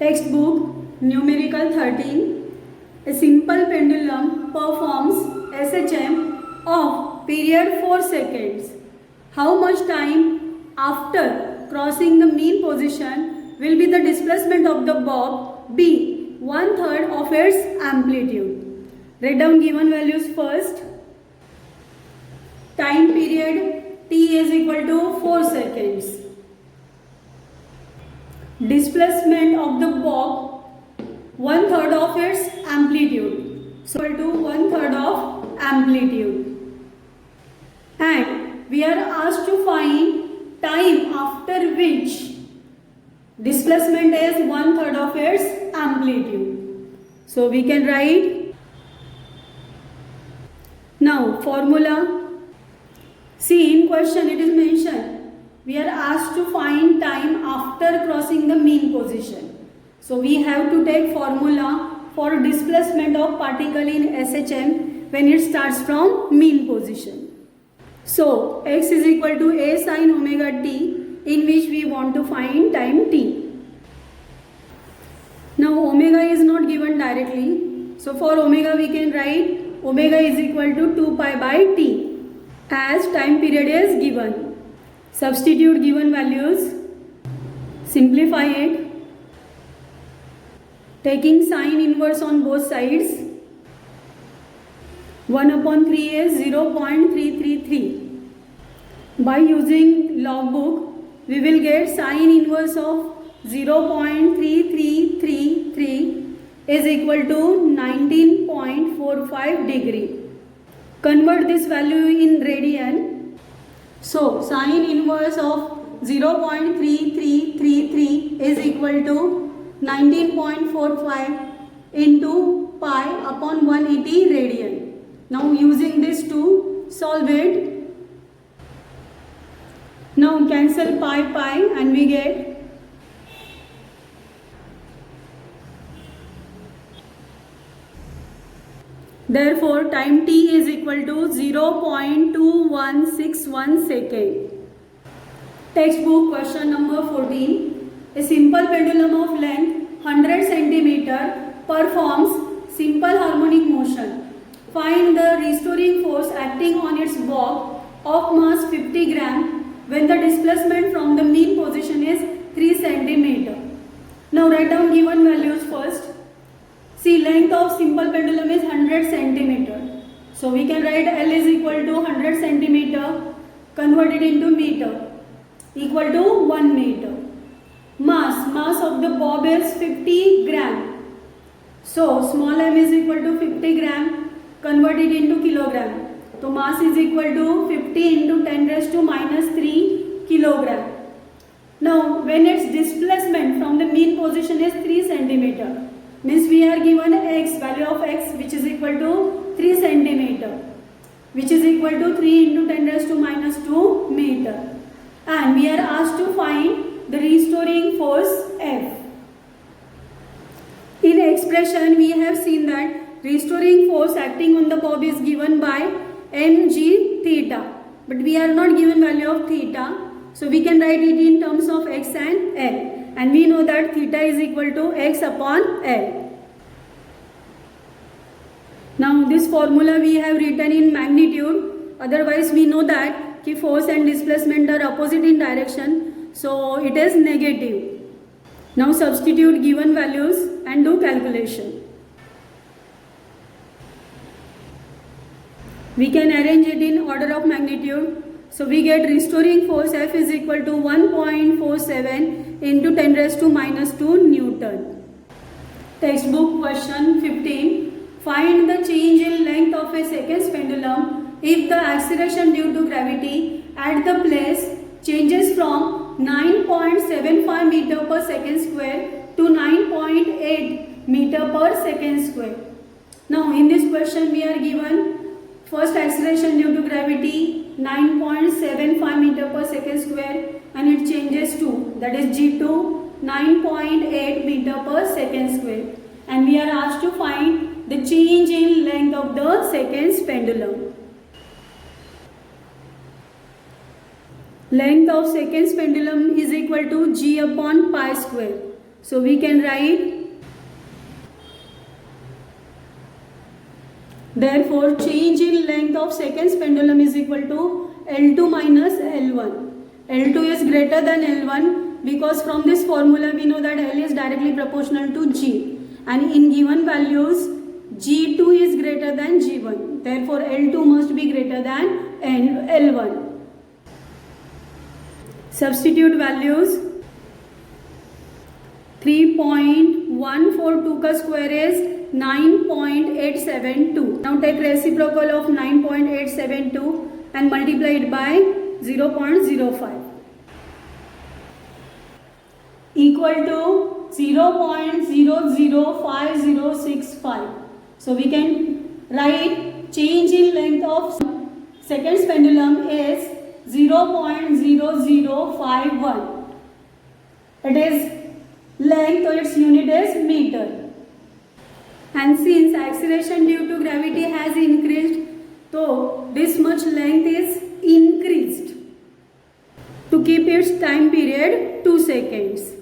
Textbook Numerical 13. A simple pendulum performs SHM of period 4 seconds. How much time after crossing the mean position will be the displacement of the bob? B. 1/3 of its amplitude. Write down given values first. Time period T is equal to 4 seconds. Displacement of the bob 1/3 of its amplitude. So equal to 1/3 of amplitude. And we are asked to find time after which displacement is 1/3 of its amplitude. So we can write now formula. See, in question it is mentioned we are asked to find time after crossing the mean position. So we have to take formula for displacement of particle in SHM when it starts from mean position. So x is equal to a sin omega t, in which we want to find time t. Now omega is not given directly. So for omega we can write omega is equal to 2 pi by t as time period is given. Substitute given values, simplify it, taking sine inverse on both sides. 1/3 is 0.333. By using logbook we will get sine inverse of 0.3333 is equal to 19.45 degree. Convert this value in radian. So sine inverse of 0.3333 is equal to 19.45 into pi upon 180 radian. Now using this to solve it. Now cancel pi and we get therefore time t is equal to 0.2161 second. Textbook question number 14. A simple pendulum of length 100 cm performs simple harmonic motion. Find the restoring force acting on its bob of mass 50 gram when the displacement from the mean position is 3 cm. Now write down given values first. See, length of simple pendulum is 100 cm. So we can write L is equal to 100 cm, convert it into meter, equal to 1 meter. Mass of the bob is 50 gram. So small m is equal to 50 gram, convert it into kilogram. So mass is equal to 50 into 10 raised to minus 3 kilogram. Now when its displacement from the mean position is 3 cm, means we are given x, value of x, which is equal to 3 cm, which is equal to 3 into 10 raised to minus 2 meter. And we are asked to find the restoring force F. In expression we have seen that restoring force acting on the bob is given by mg theta. But we are not given value of theta. So we can write it in terms of x and L. And we know that theta is equal to x upon L. Now this formula we have written in magnitude. Otherwise we know that force and displacement are opposite in direction. So it is negative. Now substitute given values and do calculation. We can arrange it in order of magnitude. So we get restoring force F is equal to 1.47 into 10 raised to minus 2 Newton. Textbook question 15. Find the change in length of a seconds pendulum if the acceleration due to gravity at the place changes from 9.75 meter per second square to 9.8 meter per second square. Now in this question we are given first acceleration due to gravity 9.75 meter per second square and it changes to, that is g2, 9.8 meter per second square, and we are asked to find the change in length of the seconds pendulum. Length of seconds pendulum is equal to g upon pi square. So we can write, therefore change in length of seconds pendulum is equal to L2 minus L1. L2 is greater than L1 because from this formula we know that L is directly proportional to G, and in given values G2 is greater than G1. Therefore L2 must be greater than L1. Substitute values. 3.142 का square is 9.872. Now take reciprocal of 9.872 and multiply it by 0.05 equal to 0.005065. So we can write change in length of seconds pendulum is 0.0051. It is length, so its unit is meter. And since acceleration due to gravity has increased, so this much length is increased to keep its time period 2 seconds.